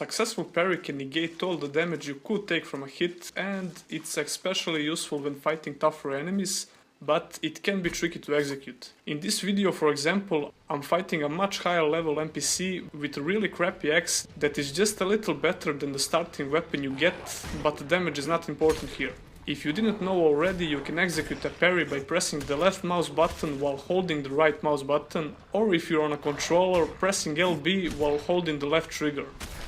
Successful parry can negate all the damage you could take from a hit, and it's especially useful when fighting tougher enemies, but it can be tricky to execute. In this video, for example, I'm fighting a much higher level NPC with a really crappy axe that is just a little better than the starting weapon you get, but the damage is not important here. If you didn't know already, you can execute a parry by pressing the left mouse button while holding the right mouse button, or if you're on a controller, pressing LB while holding the left trigger.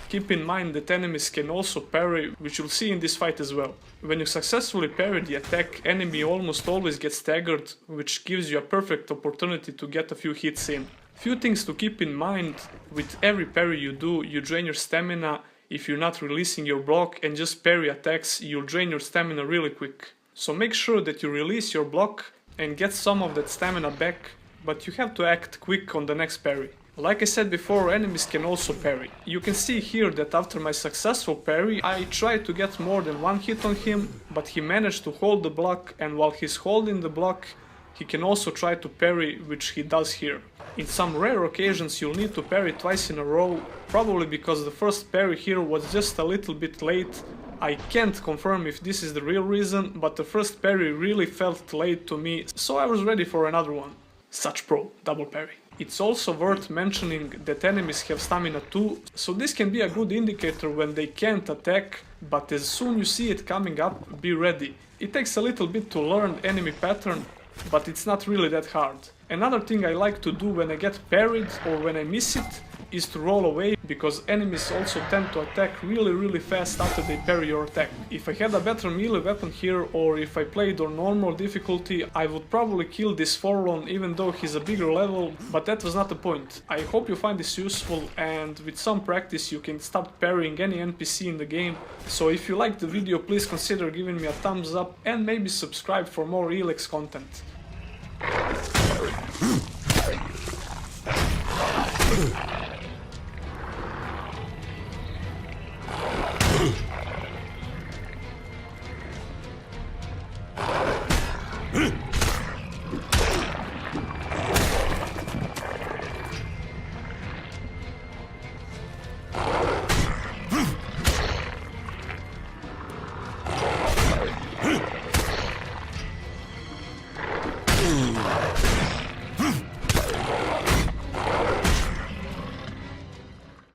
Keep in mind that enemies can also parry, which you'll see in this fight as well. When you successfully parry the attack, enemy almost always gets staggered, which gives you a perfect opportunity to get a few hits in. Few things to keep in mind: with every parry you do, you drain your stamina. If you're not releasing your block and just parry attacks, you'll drain your stamina really quick. So make sure that you release your block and get some of that stamina back, but you have to act quick on the next parry. Like I said before, enemies can also parry. You can see here that after my successful parry, I tried to get more than one hit on him, but he managed to hold the block, and while he's holding the block, he can also try to parry, which he does here. In some rare occasions you'll need to parry twice in a row, probably because the first parry here was just a little bit late. I can't confirm if this is the real reason, but the first parry really felt late to me, so I was ready for another one. Such pro, double parry. It's also worth mentioning that enemies have stamina too, so this can be a good indicator when they can't attack, but as soon you see it coming up, be ready. It takes a little bit to learn enemy pattern, but it's not really that hard. Another thing I like to do when I get parried or when I miss it is to roll away, because enemies also tend to attack really fast after they parry your attack. If I had a better melee weapon here, or if I played on normal difficulty, I would probably kill this Forlorn even though he's a bigger level, but that was not the point. I hope you find this useful, and with some practice you can start parrying any NPC in the game. So if you liked the video, please consider giving me a thumbs up and maybe subscribe for more Elex content.